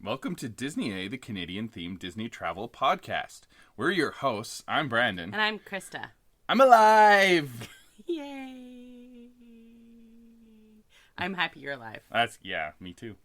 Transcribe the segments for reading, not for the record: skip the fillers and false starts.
Welcome to Disney A, the Canadian-themed Disney travel podcast. We're your hosts. I'm Brandon. And I'm Krysta. I'm alive! Yay! I'm happy you're alive. Yeah, me too.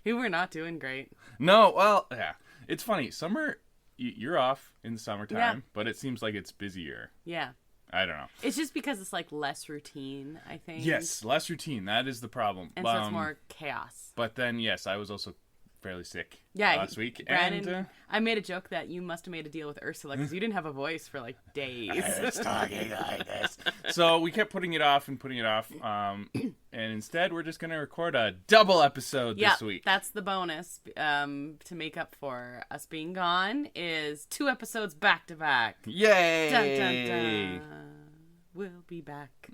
You were not doing great. No, well, yeah. It's funny. Summer, you're off in the summertime, Yeah. but it seems like it's busier. Yeah. I don't know. It's just because it's like less routine, I think. Yes, less routine. That is the problem. And so it's more chaos. But then, yes, I was also fairly sick Yeah, last week. Brandon, And, I made a joke that you must have made a deal with Ursula because you didn't have a voice for like days. I was talking like this. So we kept putting it off. And instead, we're just going to record a double episode this week. That's the bonus to make up for us being gone is 2 episodes back to back. Yay! Dun, dun, dun. We'll be back.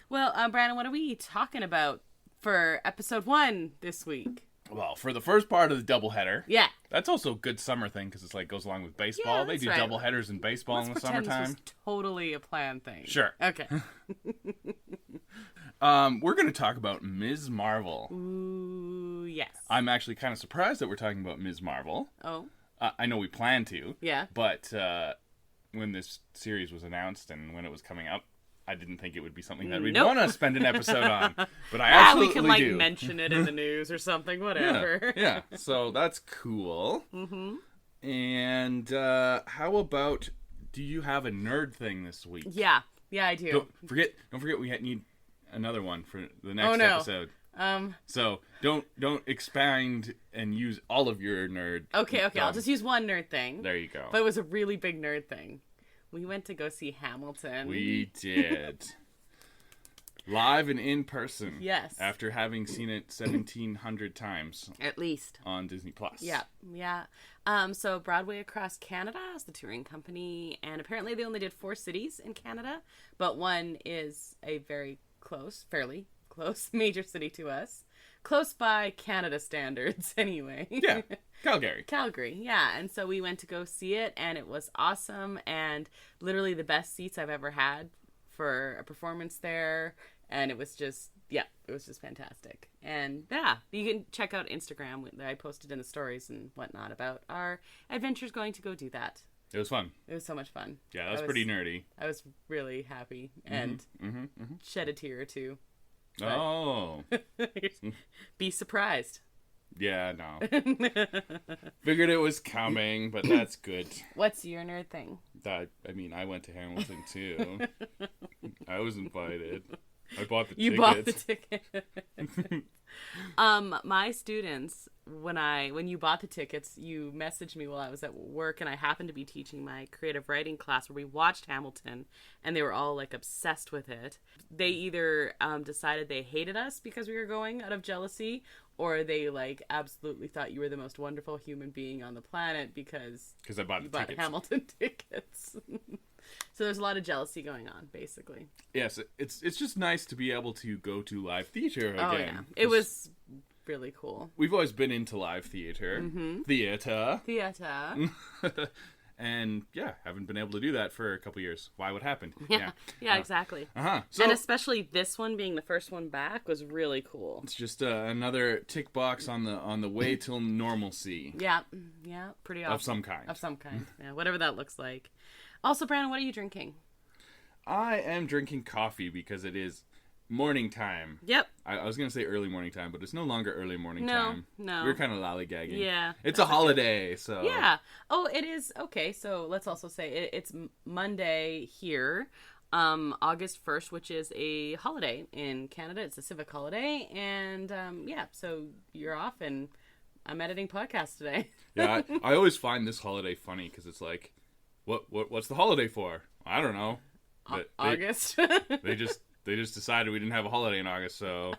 Well, Brandon, what are we talking about for episode 1 this week? Well, for the first part of the doubleheader. Yeah. That's also a good summer thing because it's like goes along with baseball. Yeah, they do right. doubleheaders in baseball Let's in the pretend summertime. this was totally a planned thing. Sure. Okay. We're going to talk about Ms. Marvel. Ooh, yes. I'm actually kind of surprised that we're talking about Ms. Marvel. Oh. I know we plan to. Yeah. But when this series was announced and when it was coming up, I didn't think it would be something that we'd Nope. want to spend an episode on. But I absolutely we can like do. mention it in the news or something, whatever. Yeah. So that's cool. Mm-hmm. And how about, do you have a nerd thing this week? Yeah, I do. Don't forget we need another one for the next no. episode. So don't expand and use all of your nerd. Okay, I'll just use one nerd thing. There you go. But it was a really big nerd thing. We went to go see Hamilton. We did. Live and in person. Yes. After having seen it 1,700 times. At least. On Disney Plus. Yeah. So Broadway Across Canada is the touring company, and apparently they only did 4 cities in Canada, but one is a fairly close major city to us. Close by Canada standards, anyway. Yeah. Calgary, yeah. And so we went to go see it, and it was awesome, and literally the best seats I've ever had for a performance there. And it was just fantastic. And yeah, you can check out Instagram that I posted in the stories and whatnot about our adventures going to go do that. It was fun. It was so much fun. Yeah, that was pretty nerdy. I was really happy and shed a tear or two. Oh. Be surprised. Yeah, no. Figured it was coming, but that's good. What's your nerd thing? I went to Hamilton too. I was invited. I bought the tickets. You bought the ticket. My students, when you bought the tickets, you messaged me while I was at work, and I happened to be teaching my creative writing class where we watched Hamilton, and they were all like obsessed with it. They either decided they hated us because we were going out of jealousy, or they like absolutely thought you were the most wonderful human being on the planet because I bought you bought Hamilton tickets. So there's a lot of jealousy going on, basically. Yes, it's just nice to be able to go to live theater again. Oh, yeah. It was really cool. We've always been into live theater. Mm-hmm. Theater. And, yeah, haven't been able to do that for a couple years. Why? What happened? Yeah, exactly. So, and especially this one being the first one back was really cool. It's just another tick box on the way till normalcy. Yeah, pretty awesome. Of some kind. Yeah, whatever that looks like. Also, Brandon, what are you drinking? I am drinking coffee because it is morning time. Yep. I was going to say early morning time, but it's no longer early morning time. No. We're kind of lollygagging. Yeah. It's a holiday, so. Yeah. Oh, it is. Okay, so let's also say it's Monday here, August 1st, which is a holiday in Canada. It's a civic holiday, and so you're off, and I'm editing podcasts today. Yeah, I always find this holiday funny because it's like, what's the holiday for? I don't know. August. They just decided we didn't have a holiday in August, so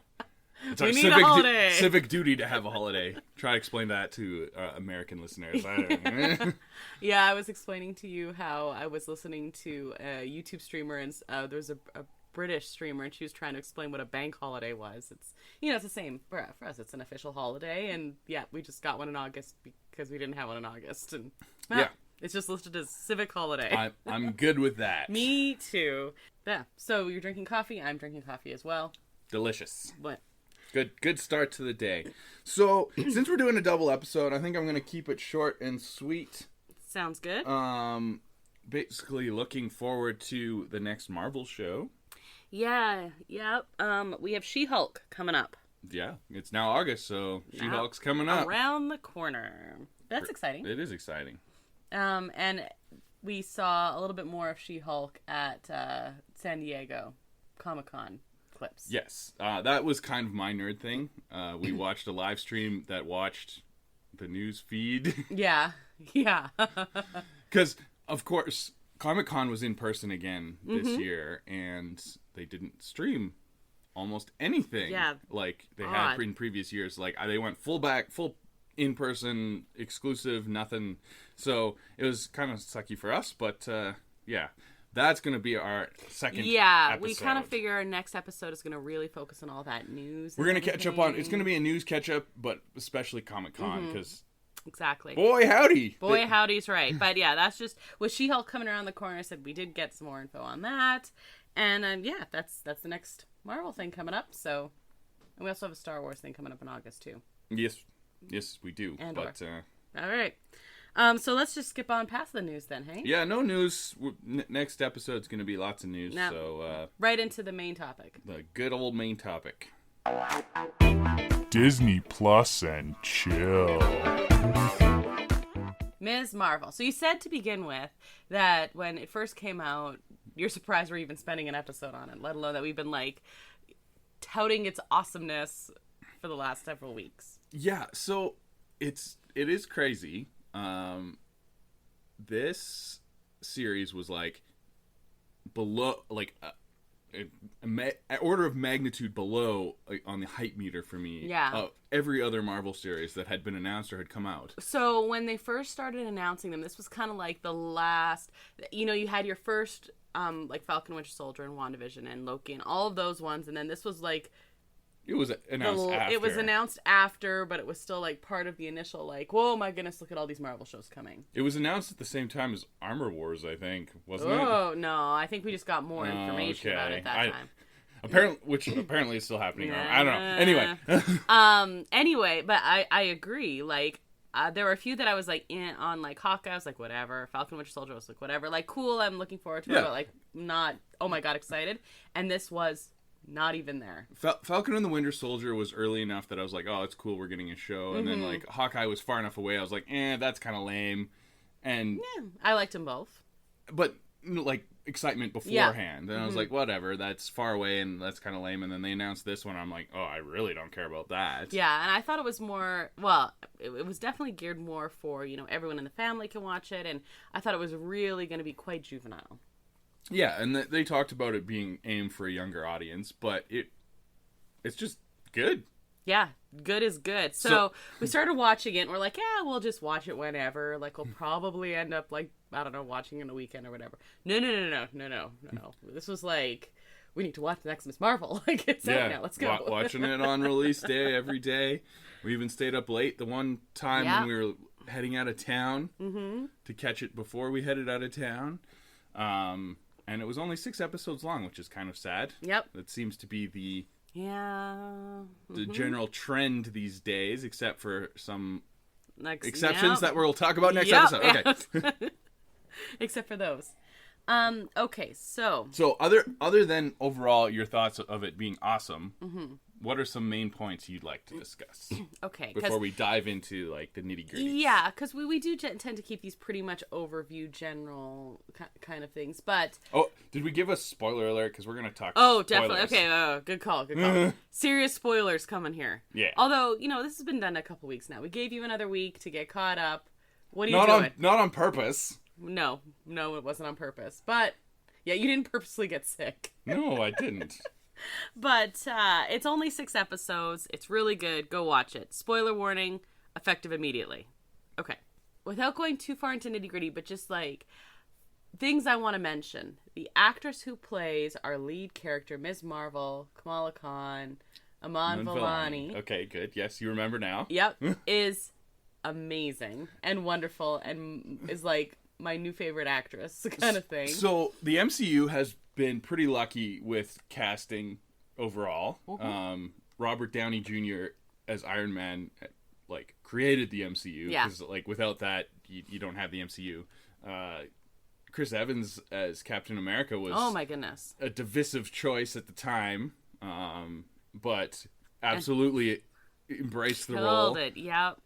it's we need a holiday. Civic duty to have a holiday. Try to explain that to American listeners. Yeah, I was explaining to you how I was listening to a YouTube streamer, and there was a British streamer, and she was trying to explain what a bank holiday was. It's it's the same for us. It's an official holiday, and yeah, we just got one in August because we didn't have one in August, and yeah. It's just listed as civic holiday. I'm good with that. Me too. Yeah. So you're drinking coffee. I'm drinking coffee as well. Delicious. What? Good start to the day. So, since we're doing a double episode, I think I'm going to keep it short and sweet. Sounds good. Basically looking forward to the next Marvel show. Yeah, yep. We have She-Hulk coming up. Yeah, it's now August, so She-Hulk's coming up. Around the corner. That's exciting. It is exciting. And we saw a little bit more of She-Hulk at San Diego Comic-Con clips. Yes, that was kind of my nerd thing. We watched a live stream that watched the news feed. Yeah. Because, of course, Comic-Con was in person again this year, and they didn't stream almost anything like they had in previous years. Like, they went full in-person, exclusive, nothing. So, it was kind of sucky for us, but, yeah. That's going to be our second episode. We kind of figure our next episode is going to really focus on all that news. We're going to catch up on... It's going to be a news catch-up, but especially Comic-Con, because... Exactly. Boy, howdy. Boy, howdy's right. But yeah, that's just... With She-Hulk coming around the corner, I said we did get some more info on that. And yeah, that's the next Marvel thing coming up. So, and we also have a Star Wars thing coming up in August, too. Yes, we do. Andor. But, all right. So let's just skip on past the news then, hey? Yeah, no news. Next episode's going to be lots of news. Now, so right into the main topic. The good old main topic. Disney Plus and chill. Ms. Marvel. So you said to begin with that when it first came out, you're surprised we're even spending an episode on it, let alone that we've been like touting its awesomeness for the last several weeks. Yeah, so it is crazy. This series was like below, like an order of magnitude below on the hype meter for me. Yeah. Every other Marvel series that had been announced or had come out. So when they first started announcing them, this was kind of like the last. You had your first like Falcon, Winter Soldier, and WandaVision, and Loki, and all of those ones, and then this was like. It was announced after. It was announced after, but it was still like part of the initial like, whoa, my goodness, look at all these Marvel shows coming. It was announced at the same time as Armor Wars, I think, wasn't it? Oh, no, I think we just got more information about it that time. Apparently it's still happening. I don't know. Anyway, but I agree. Like, there were a few that I was like in on, like Hawkeye. I was like, whatever. Falcon, Winter Soldier was like, whatever. Like, cool. I'm looking forward to it, but like, not. Oh my god, excited. And this was. Not even there. Falcon and the Winter Soldier was early enough that I was like, oh, it's cool, we're getting a show. And then, like, Hawkeye was far enough away, I was like, that's kind of lame. And yeah, I liked them both. But, like, excitement beforehand. And I was like, whatever, that's far away and that's kind of lame. And then they announced this one, I'm like, oh, I really don't care about that. Yeah, and I thought it was more, well, it was definitely geared more for, everyone in the family can watch it. And I thought it was really going to be quite juvenile. Yeah, and they talked about it being aimed for a younger audience, but it's just good. Yeah, good is good. So we started watching it, and we're like, yeah, we'll just watch it whenever. Like, we'll probably end up, like, I don't know, watching it in a weekend or whatever. No. This was like, we need to watch the next Ms. Marvel. Like, it's out now. Let's go. Watching it on release day every day. We even stayed up late the one time when we were heading out of town to catch it before we headed out of town. And it was only 6 episodes long, which is kind of sad. Yep. That seems to be the the general trend these days, except for some exceptions that we'll talk about next episode. Okay. Except for those. Okay, so other than overall your thoughts of it being awesome, what are some main points you'd like to discuss? Okay, before we dive into like the nitty gritty. Yeah, because we do tend to keep these pretty much overview, general kind of things. But did we give a spoiler alert? Because we're gonna talk. Oh, definitely. Okay, good call. Serious spoilers coming here. Yeah. Although this has been done a couple weeks now. We gave you another week to get caught up. What are you doing? Not on purpose. No, it wasn't on purpose. But yeah, you didn't purposely get sick. No, I didn't. But it's only 6 episodes. It's really good. Go watch it. Spoiler warning, effective immediately. Okay. Without going too far into nitty gritty, but just like things I want to mention. The actress who plays our lead character, Ms. Marvel, Kamala Khan, Iman Vellani. Okay, good. Yes, you remember now. Yep. Is amazing and wonderful and is like my new favorite actress kind of thing. So the MCU has been pretty lucky with casting overall. Robert Downey Jr. as Iron Man, like, created the MCU. Yeah. Because, like, without that, you don't have the MCU. Chris Evans as Captain America was... Oh, my goodness. A divisive choice at the time. But absolutely embraced the role. Killed it, yep.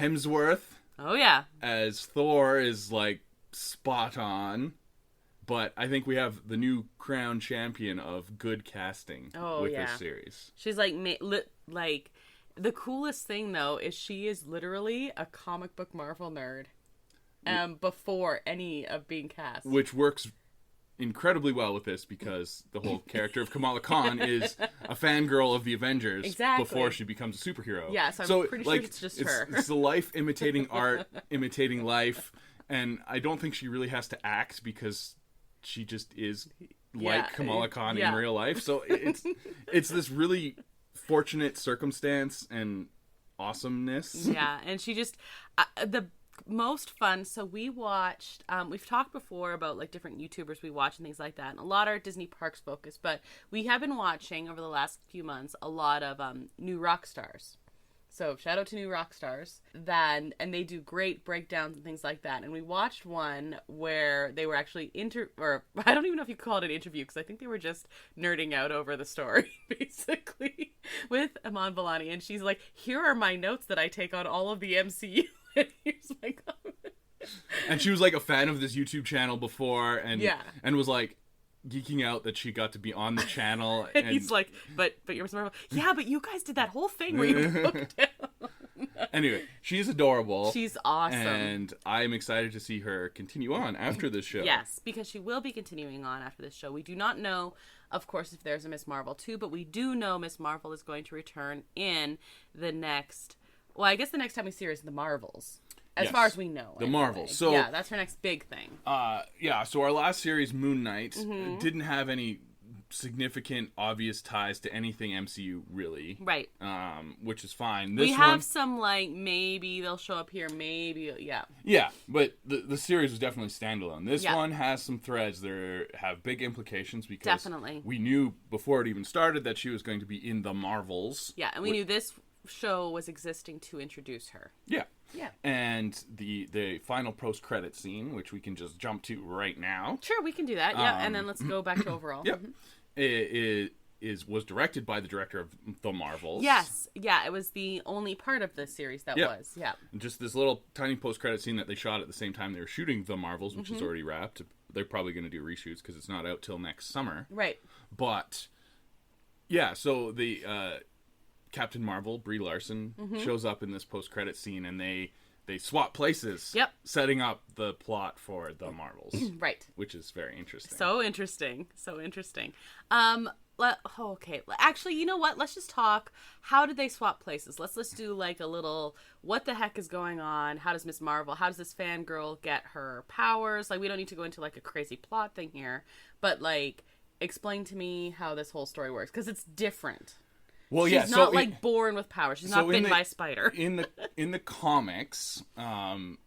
Hemsworth... Oh, yeah. As Thor is, like, spot on. But I think we have the new crown champion of good casting with this series. She's, like, the coolest thing, though, is she is literally a comic book Marvel nerd before any of being cast. Which works incredibly well with this because the whole character of Kamala Khan is a fangirl of the Avengers before she becomes a superhero. Yeah, so I'm pretty sure it's just her. It's the life imitating art, imitating life, and I don't think she really has to act because she just is like Kamala Khan in real life. So it's this really fortunate circumstance and awesomeness. Yeah, and she just the most fun. So we watched we've talked before about like different YouTubers we watch and things like that, and a lot are Disney Parks focused, but we have been watching over the last few months a lot of new rock stars. So shout out to new rock stars and they do great breakdowns and things like that. And we watched one where they were actually or I don't even know if you call it an interview because I think they were just nerding out over the story basically with Iman Vellani, and she's like, here are my notes that I take on all of the MCU. And here's my comment. And she was like a fan of this YouTube channel before and was like geeking out that she got to be on the channel. And he's like, but you're Marvel. Yeah, but you guys did that whole thing where you looked down. Anyway, she's adorable. She's awesome. And I'm excited to see her continue on after this show. Yes, because she will be continuing on after this show. We do not know, of course, if there's a Miss Marvel 2, but we do know Miss Marvel is going to return in the next... Well, I guess the next time we see her is The Marvels. As far as we know. The Marvels. So, yeah, that's her next big thing. So our last series, Moon Knight, didn't have any significant, obvious ties to anything MCU, really. Right. Which is fine. We have some, like, maybe they'll show up here, maybe, yeah. Yeah, but the series was definitely standalone. This one has some threads that have big implications because we knew before it even started that she was going to be in The Marvels. Yeah, and we knew this show was existing to introduce her. Yeah. Yeah. And the final post-credit scene, which we can just jump to right now. Sure, we can do that. Yeah, and then let's go back to overall. Yep. It was directed by the director of The Marvels. Yes. Yeah, it was the only part of the series that was. Yeah. And just this little tiny post-credit scene that they shot at the same time they were shooting The Marvels, which is already wrapped. They're probably going to do reshoots because it's not out till next summer. Right. But, yeah, so the... Captain Marvel, Brie Larson, shows up in this post-credit scene, and they swap places, setting up the plot for The Marvels. Right. Which is very interesting. So interesting. Okay. Actually, you know what? Let's just talk. How did they swap places? Let's do like a little, what the heck is going on? How does Miss Marvel, how does this fangirl get her powers? Like, we don't need to go into like a crazy plot thing here, but like, explain to me how this whole story works, because it's different. Well, she's not like born with power. She's not bitten by a spider. In the comics, and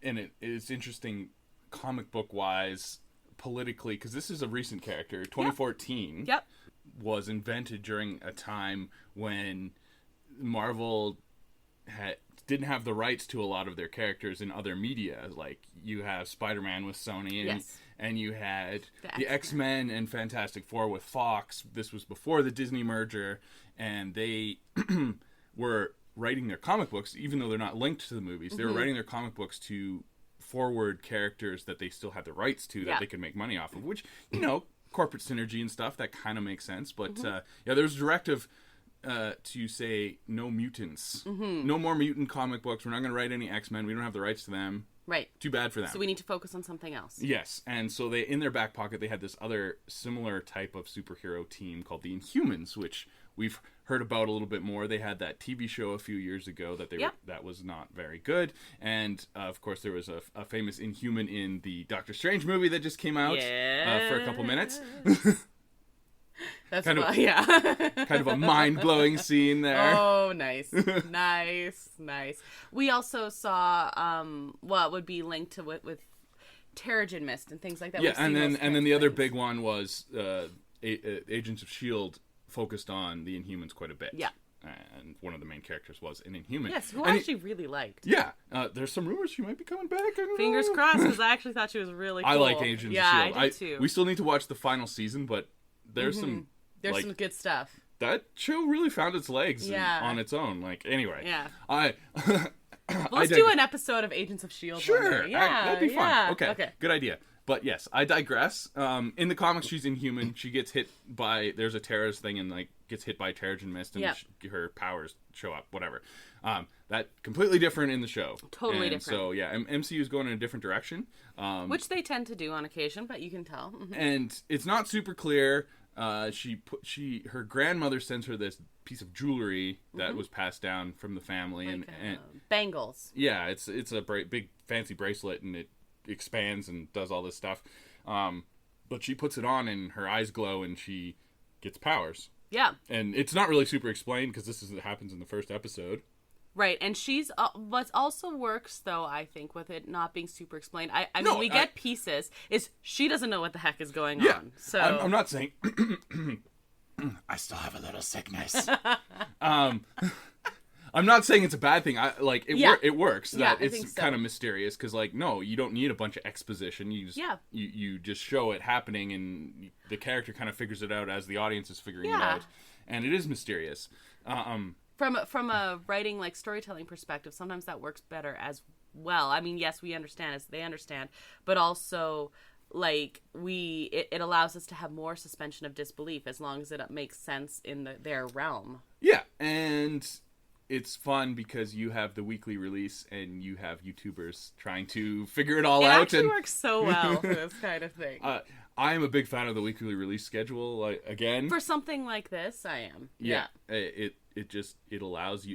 it's interesting, comic book wise, politically, because this is a recent character. 2014 was invented during a time when Marvel didn't have the rights to a lot of their characters in other media. Like you have Spider-Man with Sony, and you had the X-Men and Fantastic Four with Fox. This was before the Disney merger, and they were writing their comic books, even though they're not linked to the movies. They were writing their comic books to forward characters that they still had the rights to, that they could make money off of, which, you know, corporate synergy and stuff, that kind of makes sense. But, there's a directive to say no mutants. No more mutant comic books. We're not going to write any X-Men. We don't have the rights to them. Right. Too bad for them. So we need to focus on something else. Yes. And so they, in their back pocket, they had this other similar type of superhero team called the Inhumans, which we've heard about a little bit more. They had that TV show a few years ago that that was not very good. And, of course, there was a famous Inhuman in the Doctor Strange movie that just came out for a couple minutes. That's kind of a mind-blowing scene there. Oh, nice. nice. We also saw what would be linked to with Terrigen Mist and things like that. Yeah, and then the other big one was Agents of S.H.I.E.L.D. focused on the Inhumans quite a bit. Yeah. And one of the main characters was an Inhuman. Yes, who I actually really liked. Yeah. There's some rumors she might be coming back. Fingers crossed, because I actually thought she was really cool. I like Agents of S.H.I.E.L.D. I did too. We still need to watch the final season, but there's some good stuff. That show really found its legs on its own. Like, anyway. Yeah. Let's do an episode of Agents of S.H.I.E.L.D. Sure. Yeah, that'd be fun. Yeah. Okay. Good idea. But yes, I digress. In the comics, she's Inhuman. She gets hit by, there's a terrorist thing, and like gets hit by Terrigen Mist, and her powers show up. Whatever. That completely different in the show. Totally different. So yeah, MCU is going in a different direction, which they tend to do on occasion, but you can tell. And it's not super clear. Her grandmother sends her this piece of jewelry that was passed down from the family, and bangles. Yeah, it's a big fancy bracelet, and it expands and does all this stuff. But she puts it on, and her eyes glow, and she gets powers. Yeah, and it's not really super explained because it happens in the first episode. Right, and she's what also works though, I think, with it not being super explained. I mean, we get pieces. Is she doesn't know what the heck is going on? So I'm not saying. I still have a little sickness. I'm not saying it's a bad thing. It works. That it's kind of mysterious because, like, no, you don't need a bunch of exposition. You just you just show it happening, and the character kind of figures it out as the audience is figuring it out, and it is mysterious. From a writing, like, storytelling perspective, sometimes that works better as well. I mean, yes, we understand as they understand, but also, like, it allows us to have more suspension of disbelief as long as it makes sense in their realm. Yeah, and it's fun because you have the weekly release and you have YouTubers trying to figure it all out. It actually works so well for this kind of thing. I am a big fan of the weekly release schedule. Again, for something like this, I am. Yeah. It allows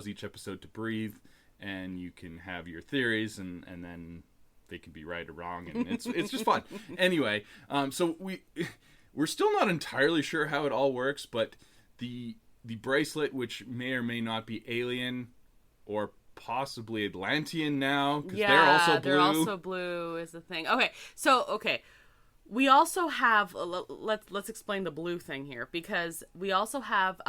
each episode to breathe, and you can have your theories, and then they can be right or wrong, and it's just fun. Anyway, so we're still not entirely sure how it all works, but the bracelet, which may or may not be alien or possibly Atlantean now, because they're also blue is the thing. Okay, we also have let's explain the blue thing here, because we also have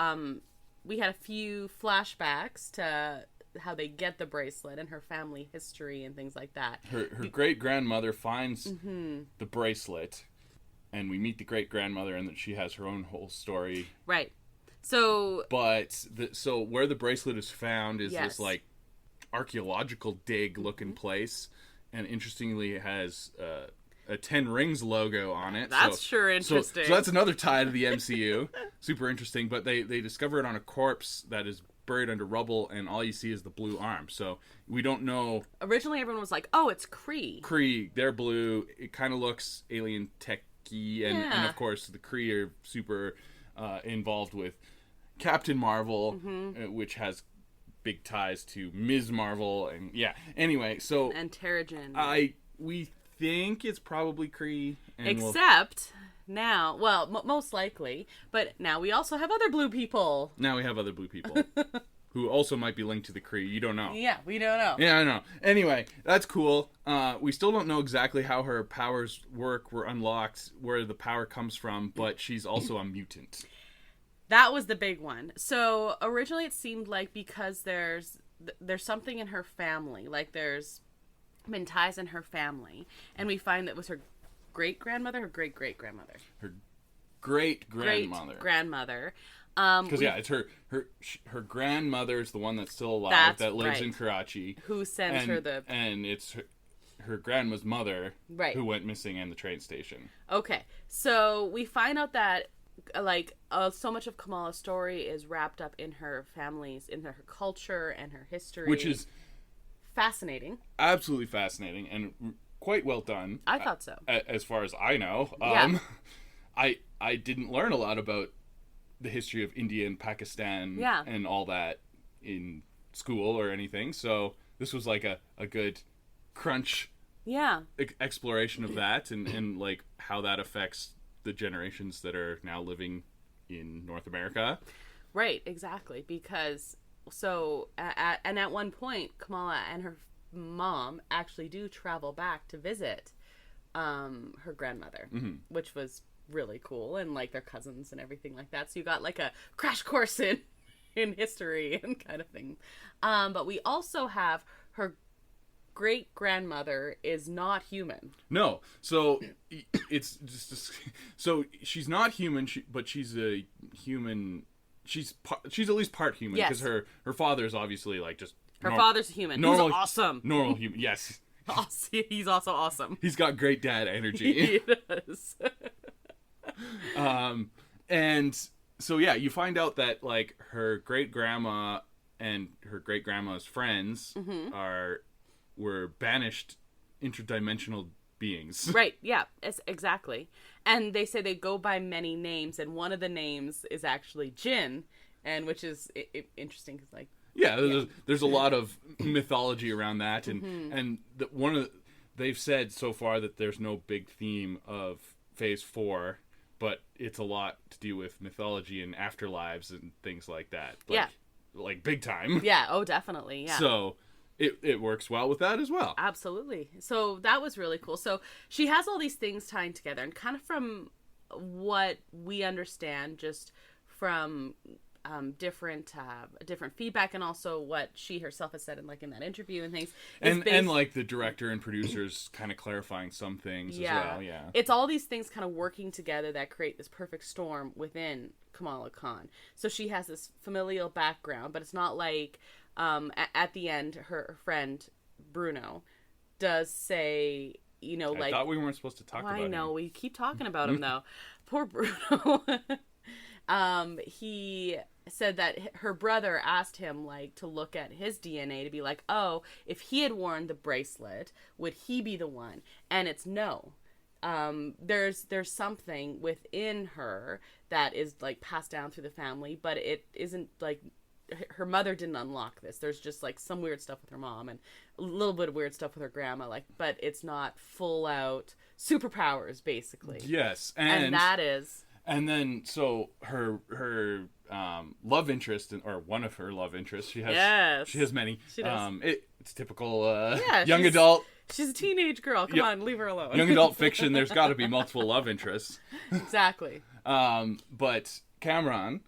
we had a few flashbacks to how they get the bracelet and her family history and things like that. Her great grandmother finds the bracelet, and we meet the great grandmother, and that she has her own whole story. Right. So, but so where the bracelet is found is this like archaeological dig looking place, and interestingly, it has a 10 Rings logo on it. That's sure interesting. So that's another tie to the MCU. Super interesting. But they discover it on a corpse that is buried under rubble, and all you see is the blue arm. So we don't know. Originally, everyone was like, "Oh, it's Kree." Kree, they're blue. It kind of looks alien techy, and of course the Kree are super involved with Captain Marvel, which has big ties to Ms. Marvel, and anyway, so and Terrigen. We think it's probably Kree, and now, most likely, but now we also have other blue people. Who also might be linked to the Kree. You don't know. Yeah, we don't know. Yeah, I know. Anyway, that's cool. We still don't know exactly how her powers were unlocked, where the power comes from, but she's also a mutant. That was the big one. So originally it seemed like because there's something in her family, like there's been ties in her family, and we find that was her great-grandmother, her great-great-grandmother. Her great-grandmother. Great-grandmother. Because it's her grandmother's the one that's still alive, that lives in Karachi. Who sends her the... And it's her grandma's mother who went missing in the train station. Okay, so we find out that so much of Kamala's story is wrapped up in her family's, in her culture and her history. Which is... fascinating. Absolutely fascinating, and quite well done. I thought so. As far as I know. I didn't learn a lot about the history of India and Pakistan and all that in school or anything, so this was like a good crunch exploration of that, and like how that affects the generations that are now living in North America. Right, exactly, because at one point Kamala and her mom actually do travel back to visit her grandmother, which was really cool, and like their cousins and everything like that. So you got like a crash course in history and kind of thing. But we also have her great grandmother is not human. No, so it's just so she's not human, but she's a human. She's at least part human because her father is obviously like just her father's a human. Normal, who's awesome. Normal human. Yes. He's also awesome. He's got great dad energy. He does. And so yeah, you find out that like her great grandma and her great grandma's friends were banished interdimensional beings. Right. Yeah. Exactly. And they say they go by many names, and one of the names is actually Jinn, and which is interesting because like. Yeah, there's a lot of mythology around that, and they've said so far that there's no big theme of Phase 4, but it's a lot to do with mythology and afterlives and things like that. Like big time. Yeah, oh definitely, yeah. So it works well with that as well. Absolutely. So that was really cool. So she has all these things tying together, and kind of from what we understand, just from different feedback, and also what she herself has said in that interview and things, and like the director and producers kind of clarifying some things as well. Yeah, it's all these things kind of working together that create this perfect storm within Kamala Khan. So she has this familial background, but it's not like at the end her friend Bruno does say, I thought we weren't supposed to talk about him. I know, we keep talking about him though. Poor Bruno. He said that her brother asked him to look at his DNA to be like, oh, if he had worn the bracelet, would he be the one? And it's no. There's something within her that is passed down through the family, but it isn't her mother didn't unlock this. There's just some weird stuff with her mom and a little bit of weird stuff with her grandma, but it's not full out superpowers basically. Yes, and that is. And then, so her love interest, or one of her love interests, she has many. She does. It's typical young adult. She's a teenage girl. Come on, leave her alone. Young adult fiction. There's got to be multiple love interests. Exactly. But Cameron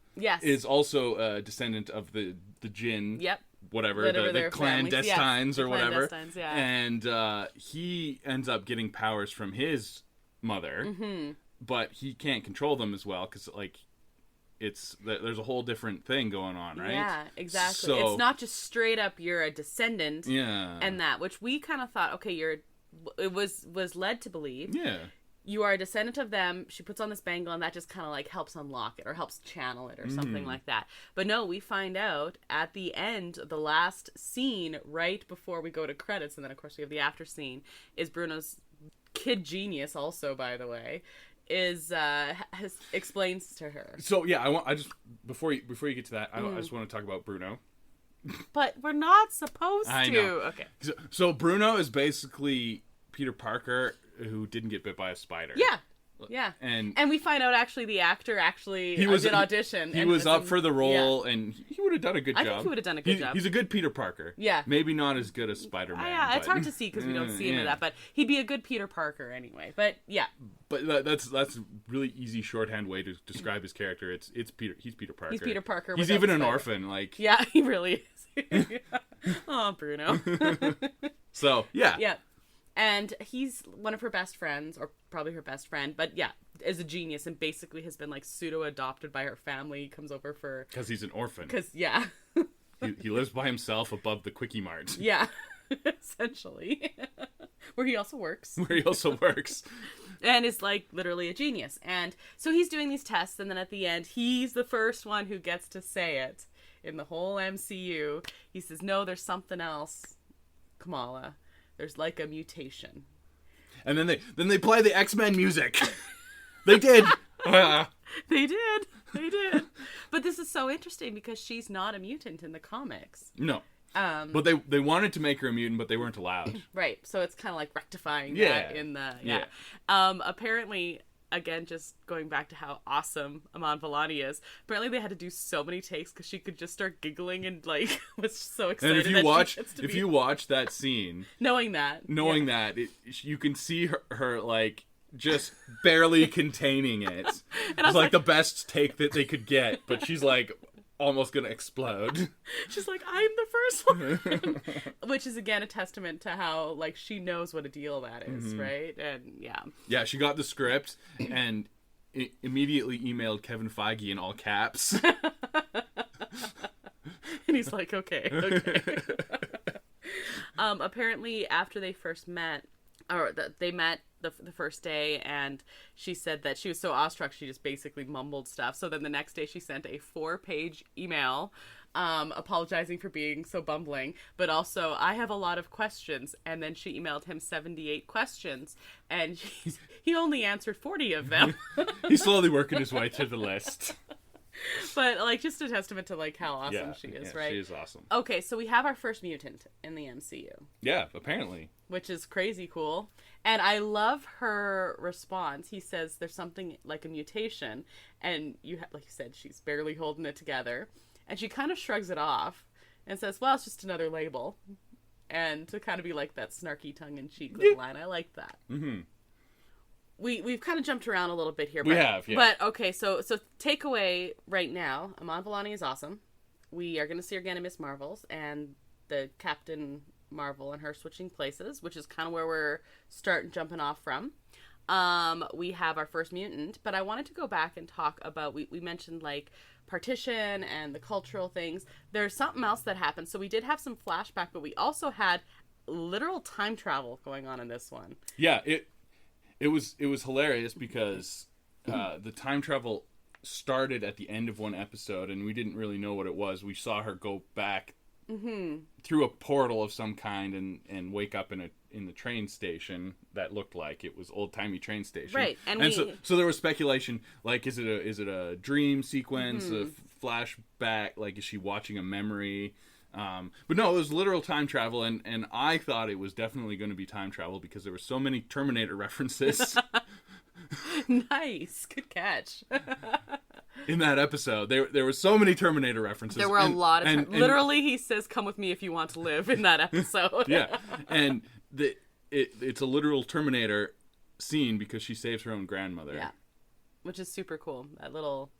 is also a descendant of the Jinn. Yep. Whatever, the clandestines or whatever. Yeah. And he ends up getting powers from his mother. Mm-hmm. But he can't control them as well because, there's a whole different thing going on, right? Yeah, exactly. So, it's not just straight up you're a descendant, and that, which we kind of thought, okay, it was led to believe. Yeah. You are a descendant of them. She puts on this bangle, and that just kind of helps unlock it or helps channel it or something like that. But no, we find out at the end, the last scene, right before we go to credits, and then of course we have the after scene, is Bruno's kid genius. Also, by the way. Explains to her. So yeah, I just before you get to that, I just want to talk about Bruno. But we're not supposed to. I know. Okay. So Bruno is basically Peter Parker who didn't get bit by a spider. Yeah. Yeah. And we find out actually the actor did audition. He was up for the role, and he would have done a good job. I think he would have done a good job. He's a good Peter Parker. Yeah. Maybe not as good as Spider-Man. Yeah, it's hard to see because we don't see him in that, but he'd be a good Peter Parker anyway. But yeah. But that's a really easy shorthand way to describe his character. He's Peter Parker. He's Peter Parker. He's even an orphan. Yeah, he really is. Oh, Bruno. So yeah. Yeah. And he's one of her best friends, or probably her best friend, but yeah, is a genius and basically has been pseudo-adopted by her family. He comes over for... Because he's an orphan. Yeah. he lives by himself above the Quickie Mart. Yeah, essentially. Where he also works. And is literally a genius. And so he's doing these tests, and then at the end, he's the first one who gets to say it in the whole MCU. He says, no, there's something else, Kamala. There's a mutation. And then they play the X-Men music. They did. They did. But this is so interesting because she's not a mutant in the comics. No. But they wanted to make her a mutant, but they weren't allowed. Right. So it's kind of rectifying that in the... Yeah. Apparently... Again, just going back to how awesome Iman Vellani is. Apparently, they had to do so many takes because she could just start giggling and was so excited. And if you watch that scene, knowing that, you can see her just barely containing it. It was like the best take that they could get, but she's like almost gonna explode. She's like, I'm the first one. Which is again a testament to how like she knows what a deal that is, right? And yeah, she got the script and immediately emailed Kevin Feige in all caps. And he's like, okay. Apparently after they first met, or they met the first day, and she said that she was so awestruck she just basically mumbled stuff. So then the next day she sent a 4-page email apologizing for being so bumbling, but also, I have a lot of questions. And then she emailed him 78 questions, and he only answered 40 of them. He's slowly working his way through the list. But, like, just a testament to, like, how awesome she is, right? She is awesome. Okay, so we have our first mutant in the MCU. Yeah, apparently. Which is crazy cool. And I love her response. He says there's something like a mutation, and like you said, she's barely holding it together. And she kind of shrugs it off and says, well, it's just another label. And to kind of be like that snarky tongue-in-cheek little line. I like that. Mm-hmm. We've kind of jumped around a little bit here. But, we have, yeah. But, okay, so takeaway right now, Iman Vellani is awesome. We are going to see her again in Miss Marvels, and the Captain Marvel and her switching places, which is kind of where we're jumping off from. We have our first mutant, but I wanted to go back and talk about, we mentioned, like, partition and the cultural things. There's something else that happened. So we did have some flashback, but we also had literal time travel going on in this one. Yeah, It was hilarious because the time travel started at the end of one episode, and we didn't really know what it was. We saw her go back through a portal of some kind and wake up in the train station that looked like it was old-timey train station. Right, and so there was speculation, like, is it a dream sequence, a flashback, like, is she watching a memory? But no, it was literal time travel, and I thought it was definitely going to be time travel because there were so many Terminator references. Nice, good catch. In that episode, there were so many Terminator references. There were a lot of literally, he says, "Come with me if you want to live." In that episode, yeah, and it's a literal Terminator scene because she saves her own grandmother. Yeah, which is super cool. That little.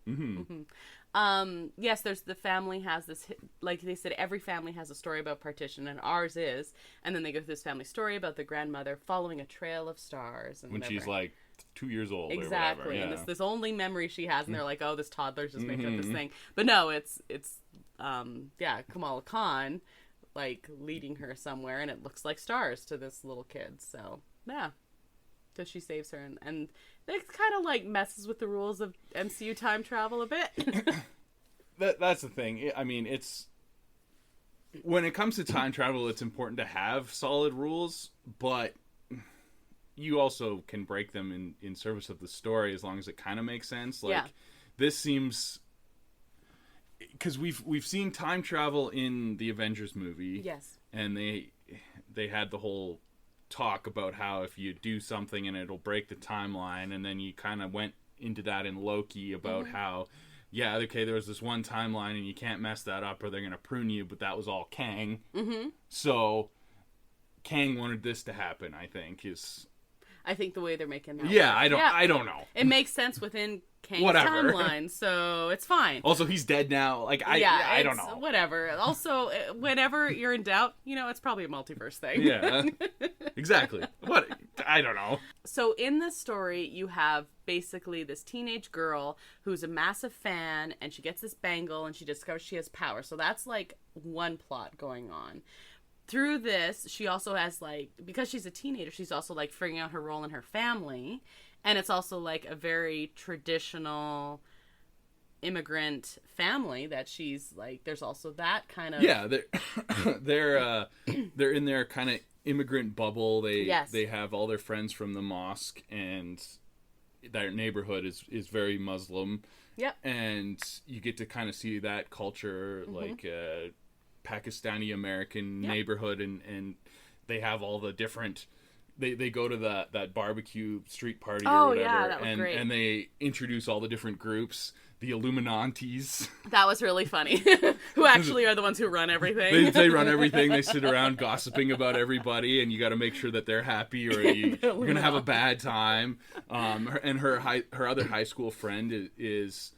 Yes, the family has this, like they said, every family has a story about partition, and ours is, and then they go through this family story about the grandmother following a trail of stars. And when she's like 2 years old, exactly, or whatever. Yeah. And this only memory she has, and they're like, oh, this toddler's just making up this thing. But no, it's Kamala Khan, like, leading her somewhere, and it looks like stars to this little kid. So yeah. So she saves her, and it kind of, like, messes with the rules of MCU time travel a bit. That's the thing. I mean, it's... When it comes to time travel, it's important to have solid rules, but you also can break them in service of the story as long as it kind of makes sense. Like, this seems... Because we've seen time travel in the Avengers movie. Yes. And they had the whole... talk about how if you do something and it'll break the timeline, and then you kind of went into that in Loki about how there was this one timeline and you can't mess that up or they're gonna prune you, but that was all Kang. So Kang wanted this to happen. I think the way they're making that work. I don't know, it makes sense within Kang's timeline, so it's fine. Also, he's dead now. Like, I don't know. Whatever. Also, whenever you're in doubt, it's probably a multiverse thing. Yeah, exactly. What? I don't know. So in this story, you have basically this teenage girl who's a massive fan, and she gets this bangle, and she discovers she has power. So that's, like, one plot going on. Through this, she also has, like, because she's a teenager, she's also, like, figuring out her role in her family. And it's also, like, a very traditional immigrant family that she's, like, there's also that kind of... Yeah, they're in their kind of immigrant bubble. They have all their friends from the mosque, and their neighborhood is very Muslim. Yep. And you get to kind of see that culture, like... Pakistani American neighborhood, and they have all the different they go to that barbecue street party or whatever, that was great. And they introduce all the different groups the Illuminantes. That was really funny. Who actually are the ones who run everything. They run everything. They sit around gossiping about everybody, and you got to make sure that they're happy, or you're going to have a bad time. And her other high school friend is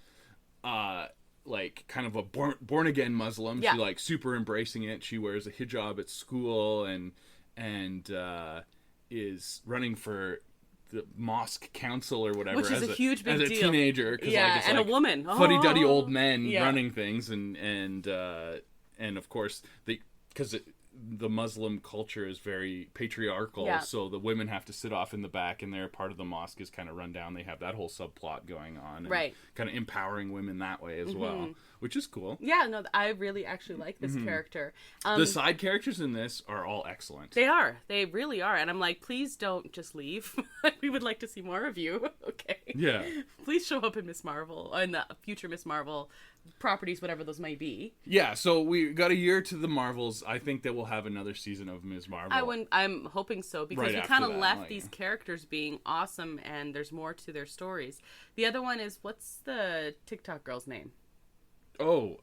like kind of a born again Muslim. Yeah. She like super embracing it. She wears a hijab at school and is running for the mosque council or whatever, which is a huge big deal. As a teenager, yeah, like, and like a woman, fuddy-duddy old men running things, and of course because the Muslim culture is very patriarchal, so the women have to sit off in the back, and their part of the mosque is kind of run down. They have that whole subplot going on, and kind of empowering women that way as well, which is cool. Yeah, no, I really actually like this character. The side characters in this are all excellent. They really are, and I'm like, please don't just leave. We would like to see more of you. Okay. Yeah. Please show up in Miss Marvel, in the future Miss Marvel properties, whatever those might be. Yeah, so we got a year to the Marvels. I think that we'll have another season of Ms. Marvel. I'm hoping so, because we kind of left these characters being awesome, and there's more to their stories. The other one is, what's the TikTok girl's name? Oh,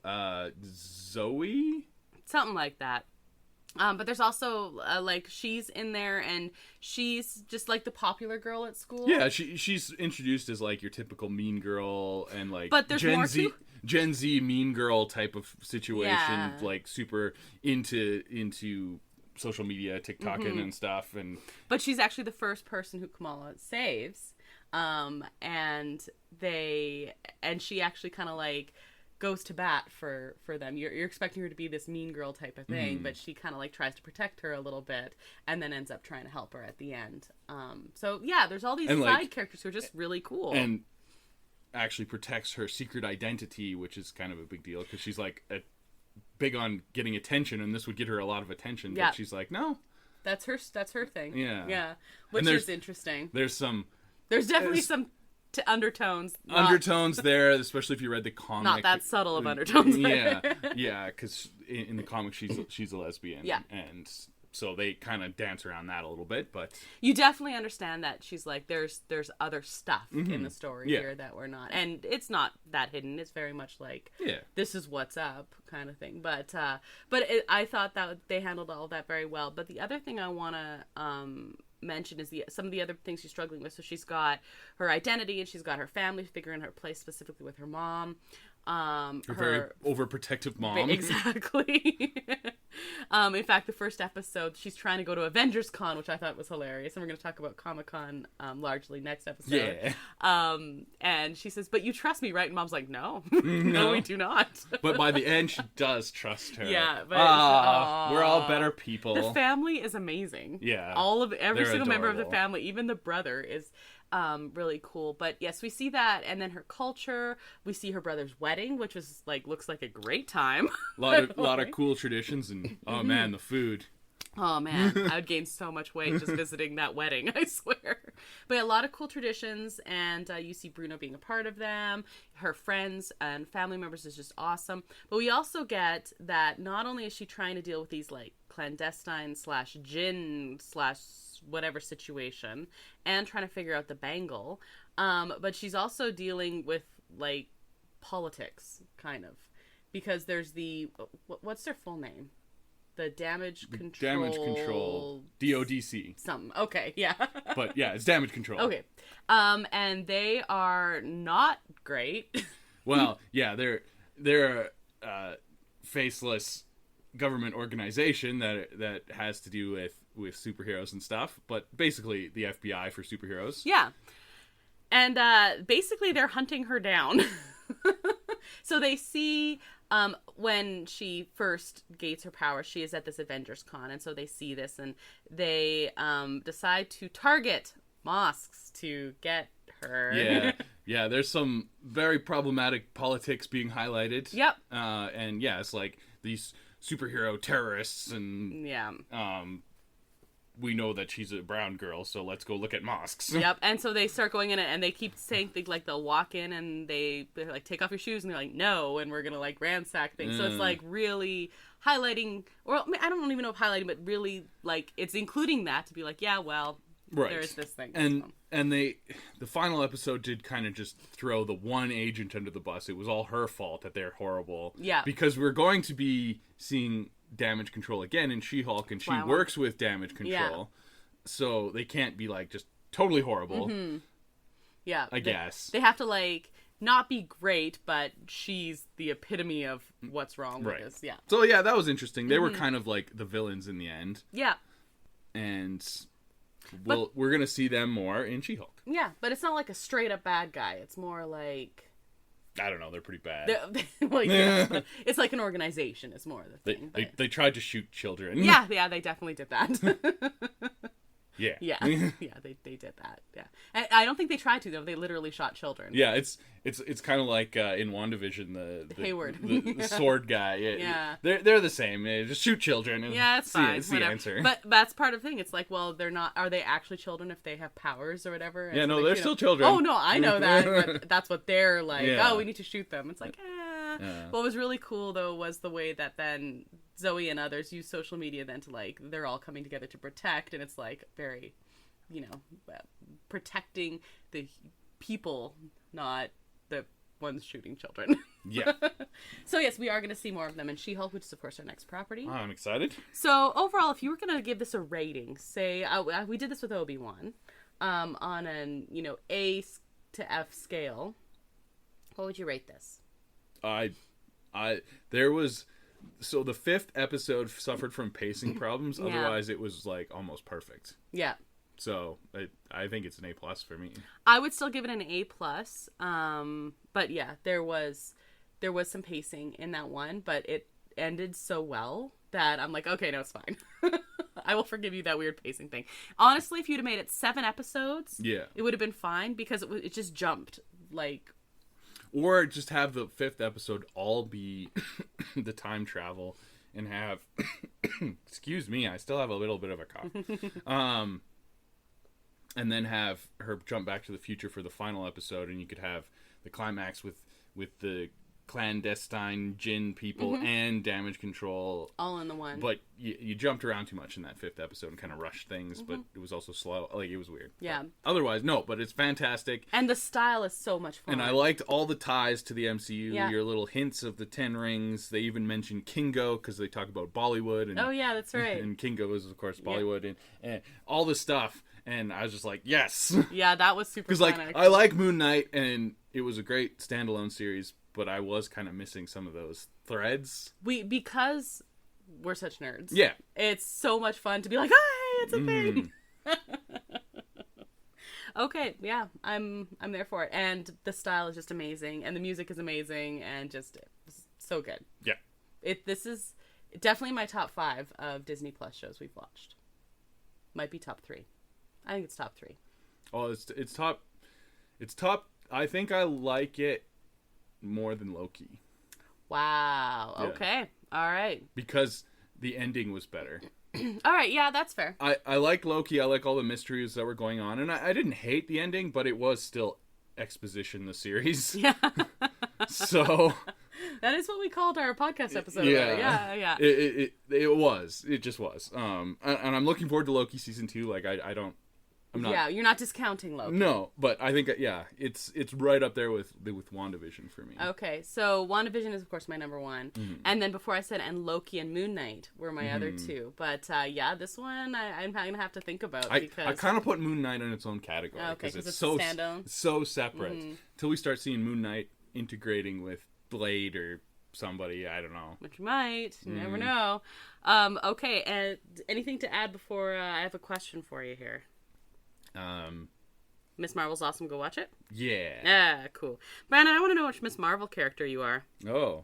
Zoe? Something like that. But there's also, like, she's in there, and she's just, like, the popular girl at school. Yeah, she's introduced as, like, your typical mean girl, and, like, but there's more to... Gen Z mean girl type of situation, like, super into social media, TikToking and stuff. But she's actually the first person who Kamala saves, and she actually kind of, like, goes to bat for them. You're expecting her to be this mean girl type of thing, but she kind of like tries to protect her a little bit, and then ends up trying to help her at the end. So yeah, there's all these side characters who are just really cool, and actually protects her secret identity, which is kind of a big deal, because she's like big on getting attention, and this would get her a lot of attention. But she's like, no, that's her thing. Yeah, which is interesting. There's definitely some undertones there, especially if you read the comic. Not that subtle of undertones there. yeah, because in the comic she's a lesbian, and so they kind of dance around that a little bit, but you definitely understand that she's like, there's other stuff in the story here that we're not, and it's not that hidden. It's very much like, this is what's up kind of thing. But I thought that they handled all that very well. But the other thing I want to mention is some of the other things she's struggling with. So she's got her identity, and she's got her family, figuring her place specifically with her mom. Her very overprotective mom. Exactly. In fact, the first episode, she's trying to go to Avengers Con, which I thought was hilarious. And we're going to talk about Comic-Con largely next episode. Yeah. And she says, but you trust me, right? And Mom's like, no. No, we do not. But by the end, she does trust her. Yeah. But we're all better people. The family is amazing. Yeah. Every single member of the family, even the brother, is really cool. But yes, we see that, and then her culture. We see her brother's wedding, which was looks like a great time. A lot of cool traditions, and oh man, the food. Oh man, I would gain so much weight just visiting that wedding, I swear. But yeah, a lot of cool traditions, and you see Bruno being a part of them. Her friends and family members is just awesome. But we also get that not only is she trying to deal with these clandestine / djinn / whatever situation, and trying to figure out the bangle, but she's also dealing with politics, kind of, because there's what's their full name? The damage control DODC something. Okay, yeah. But yeah, it's damage control. Okay. And they are not great. Well, yeah, they're a faceless government organization that has to do with superheroes and stuff, but basically the FBI for superheroes. Yeah. And basically they're hunting her down. So they see when she first gains her power, she is at this Avengers Con, and so they see this, and they decide to target mosques to get her. Yeah, there's some very problematic politics being highlighted. Yep. And yeah, it's like these superhero terrorists, and we know that she's a brown girl, so let's go look at mosques. Yep. And so they start going in it, and they keep saying things they'll walk in, and they're like, take off your shoes, and they're like, no, and we're gonna ransack things. So it's really highlighting, or I don't even know if highlighting, but really it's including that to be yeah, well, Right. There is this thing. And the final episode did kind of just throw the one agent under the bus. It was all her fault that they're horrible. Yeah. Because we're going to be seeing Damage Control again in She-Hulk, and she works with Damage Control. Yeah. So they can't be, like, just totally horrible. Mm-hmm. Yeah. I guess. They have to, like, not be great, but she's the epitome of what's wrong with this. Yeah. So, yeah, that was interesting. They were kind of like the villains in the end. Yeah. And we're going to see them more in She-Hulk. Yeah, but it's not like a straight-up bad guy. It's more like... I don't know. They're pretty bad. Well, yeah, it's like an organization is more the thing. They tried to shoot children. Yeah, they definitely did that. Yeah. Yeah, they did that. Yeah, and I don't think they tried to though. They literally shot children. Yeah, it's kind of like in WandaVision the Hayward, the sword guy. Yeah, they're the same. They just shoot children. And it's fine. It's the answer. But that's part of the thing. It's like, well, they're not. Are they actually children if they have powers or whatever? Yeah, no, they're still children. Oh no, I know that. But that's what they're like. Yeah. Oh, we need to shoot them. It's like, Yeah. What was really cool though was the way that then Zoe and others use social media then to like they're all coming together to protect, and it's like very, protecting the people, not the ones shooting children. Yeah. So yes, we are going to see more of them in She-Hulk, which is of course our next property. I'm excited. So overall, if you were going to give this a rating, say we did this with Obi-Wan, on an A to F scale, what would you rate this? So the 5th episode suffered from pacing problems. Yeah. Otherwise, it was like almost perfect. Yeah. So I think it's an A+ for me. I would still give it an A+. But yeah, there was some pacing in that one, but it ended so well that I'm like, okay, no, it's fine. I will forgive you that weird pacing thing. Honestly, if you'd have made it 7 episodes, it would have been fine because it just jumped like. Or just have the 5th episode all be the time travel and have, excuse me, I still have a little bit of a cough. And then have her jump back to the future for the final episode, and you could have the climax with the clandestine Jinn people and Damage Control all in the one. But you jumped around too much in that 5th episode and kind of rushed things, but it was also slow. Like, it was weird. Yeah. But otherwise, no, but it's fantastic. And the style is so much fun. And I liked all the ties to the MCU, Yeah. your little hints of the 10 rings. They even mentioned Kingo because they talk about Bollywood. And, oh, yeah, that's right. And Kingo is, of course, Bollywood. And all this stuff. And I was just like, yes. Yeah, that was super fun. Because, I like Moon Knight, and it was a great standalone series, but I was kind of missing some of those threads. Because we're such nerds. Yeah. It's so much fun to be like, hey, it's a thing. Okay, yeah, I'm there for it. And the style is just amazing, and the music is amazing, and just so good. Yeah. This is definitely my top 5 of Disney Plus shows we've watched. Might be top 3. I think it's top 3. Oh, it's top. It's top. I think I like it more than Loki. Wow. Yeah. Okay. All right. Because the ending was better. All right. Yeah, that's fair. I like Loki. I like all the mysteries that were going on, and I didn't hate the ending, but it was still exposition the series. Yeah. So. That is what we called our podcast episode. Yeah. Yeah. It was. It just was. And I'm looking forward to Loki season 2. Like I'm not. Yeah, you're not discounting Loki. No, but I think it's right up there with WandaVision for me. Okay, so WandaVision is of course my number 1, and then before I said and Loki and Moon Knight were my other 2. But this one I'm gonna have to think about because I kind of put Moon Knight in its own category because it's so separate till we start seeing Moon Knight integrating with Blade or somebody. I don't know. Which might. You never know. Okay, and anything to add before I have a question for you here? Miss Marvel's awesome. Go watch it. Yeah. Cool. Brandon, I want to know which Miss Marvel character you are. Oh.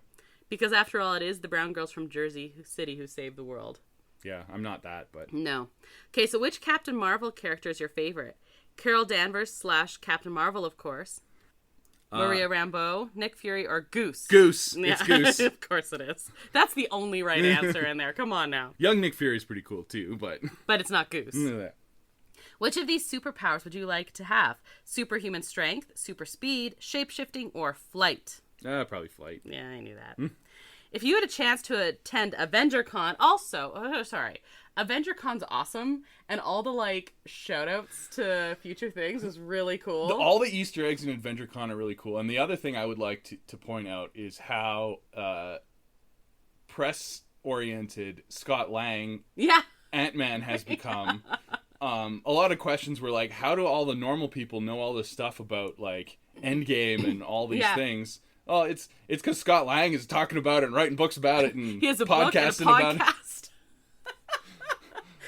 Because after all, it is the brown girls from Jersey City who saved the world. Yeah, I'm not that, but no. Okay, so which Captain Marvel character is your favorite? Carol Danvers / Captain Marvel, of course. Maria Rambeau, Nick Fury, or Goose? Goose. Yeah. It's Goose. Of course it is. That's the only right answer in there. Come on now. Young Nick Fury's pretty cool too, but it's not Goose. Which of these superpowers would you like to have? Superhuman strength, super speed, shape-shifting, or flight? Probably flight. Yeah, I knew that. If you had a chance to attend AvengerCon, also, AvengerCon's awesome, and all the, like, shout-outs to future things is really cool. All the Easter eggs in AvengerCon are really cool. And the other thing I would like to point out is how press-oriented Scott Lang Ant-Man has become. A lot of questions were like, how do all the normal people know all this stuff about, like, Endgame and all these things? Oh, it's because Scott Lang is talking about it and writing books about it and he has a podcasting book and a about it.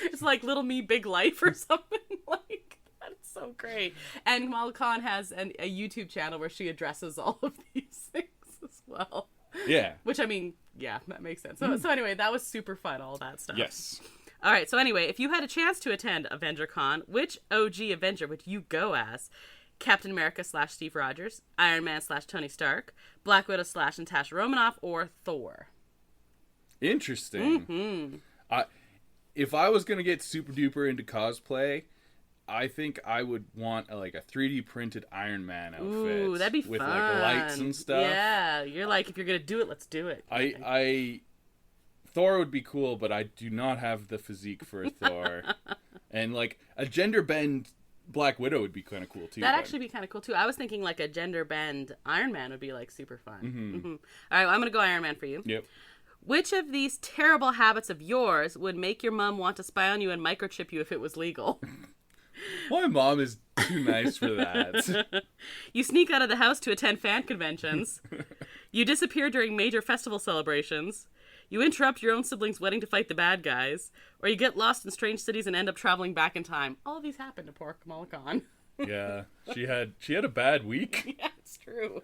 It's like Little Me, Big Life or something. Like, that's so great. And Kamala Khan has a YouTube channel where she addresses all of these things as well. Yeah. Which, I mean, yeah, that makes sense. So anyway, that was super fun, all that stuff. Yes. All right, so anyway, if you had a chance to attend AvengerCon, which OG Avenger would you go as? Captain America / Steve Rogers, Iron Man / Tony Stark, Black Widow / Natasha Romanoff, or Thor? Interesting. Mm-hmm. If I was going to get super duper into cosplay, I think I would want a 3D printed Iron Man outfit. Ooh, that'd be with fun. Like lights and stuff. Yeah, you're like, if you're going to do it, let's do it. Thor would be cool, but I do not have the physique for a Thor. And like a gender bend Black Widow would be kind of cool too. That'd actually be kind of cool too. I was thinking like a gender bend Iron Man would be like super fun. Mm-hmm. Mm-hmm. All right, well, I'm going to go Iron Man for you. Yep. Which of these terrible habits of yours would make your mom want to spy on you and microchip you if it was legal? My mom is too nice for that. You sneak out of the house to attend fan conventions. You disappear during major festival celebrations. You interrupt your own sibling's wedding to fight the bad guys. Or you get lost in strange cities and end up traveling back in time. All of these happened to poor Kamala Khan. Yeah, she had a bad week. Yeah, it's true.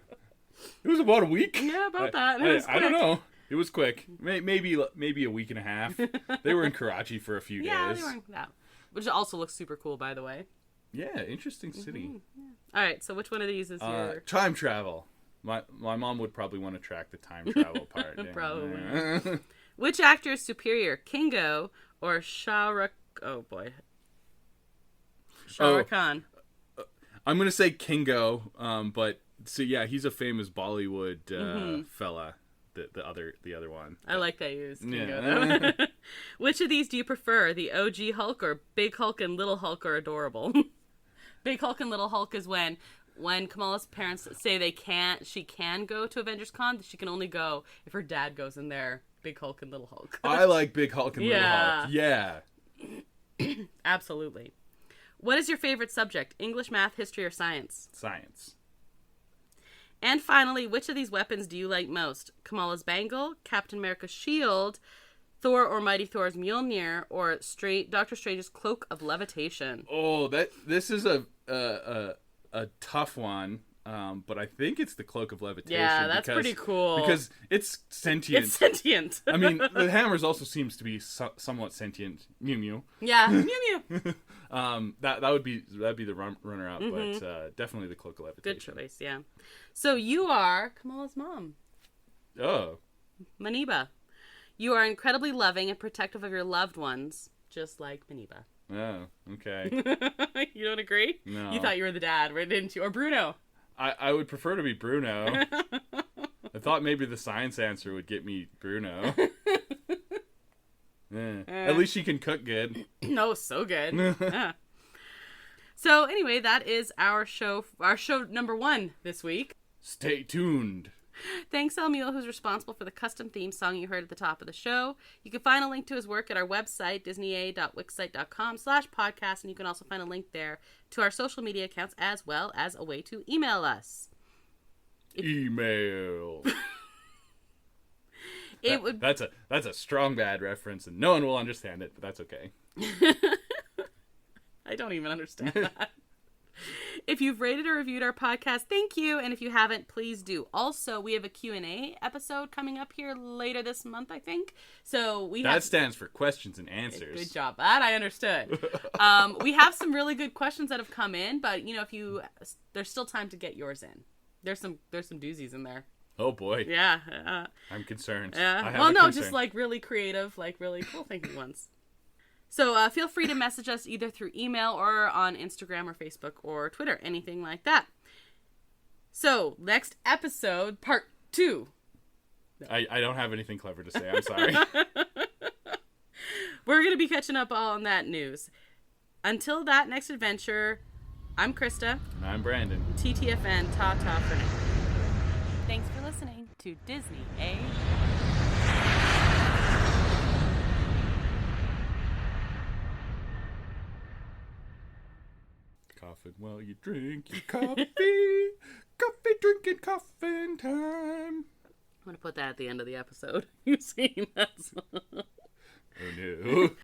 It was about a week. Yeah, about that. I don't know. It was quick. Maybe a week and a half. They were in Karachi for a few days. Yeah, they were. Yeah. Which also looks super cool, by the way. Yeah, interesting city. Mm-hmm. Yeah. All right, so which one of these is your... Time travel. My mom would probably want to track the time travel part. Probably. Which actor is superior, Kingo or Shah Rukh... Oh, boy. Shah Rukh Khan. I'm going to say Kingo, but... So, yeah, he's a famous Bollywood fella. The other one. I like that you used Kingo. Yeah. Which of these do you prefer? The OG Hulk or Big Hulk and Little Hulk are adorable? Big Hulk and Little Hulk is when Kamala's parents say she can go to Avengers Con, she can only go if her dad goes in there. Big Hulk and Little Hulk. I like Big Hulk and Little Hulk. Yeah. Absolutely. What is your favorite subject? English, math, history, or science? Science. And finally, which of these weapons do you like most? Kamala's bangle, Captain America's shield, Thor or Mighty Thor's Mjolnir, or Doctor Strange's cloak of levitation? Oh, this is a tough one, but I think it's the cloak of levitation. Yeah, that's pretty cool. Because it's sentient. It's sentient. I mean, the hammers also seems to be somewhat sentient. Mew Mew. Yeah, Mew Mew. That'd be the runner up, but definitely the cloak of levitation. Good choice, yeah. So you are Kamala's mom. Oh. Maniba. You are incredibly loving and protective of your loved ones, just like Maniba. Oh, okay. You don't agree? No. You thought you were the dad, didn't you? Or Bruno. I would prefer to be Bruno. I thought maybe the science answer would get me Bruno. At least she can cook good. No, so good. So anyway, that is our show number 1 this week. Stay tuned. Thanks, Elmule, who's responsible for the custom theme song you heard at the top of the show. You can find a link to his work at our website, disneya.wixsite.com/podcast, and you can also find a link there to our social media accounts as well as a way to email us. Email. That's a strong bad reference, and no one will understand it, but that's okay. I don't even understand that. If you've rated or reviewed our podcast, thank you. And if you haven't, please do. Also, we have a Q&A episode coming up here later this month, I think. So that stands for questions and answers. Good job. That I understood. We have some really good questions that have come in, but there's still time to get yours in. There's some doozies in there. Oh boy. Yeah. I'm concerned. Yeah. Just like really creative, like really cool thinking ones. So feel free to message us either through email or on Instagram or Facebook or Twitter, anything like that. So, next episode, part 2. I don't have anything clever to say. I'm sorry. we're going to be catching up all on that news. Until that next adventure, I'm Krysta. And I'm Brandon. TTFN, ta-ta for now. Thanks for listening to Disney, eh? Coffin while you drink your coffee. Coffee drinking coffin time. I'm going to put that at the end of the episode. You've seen that song. Oh no.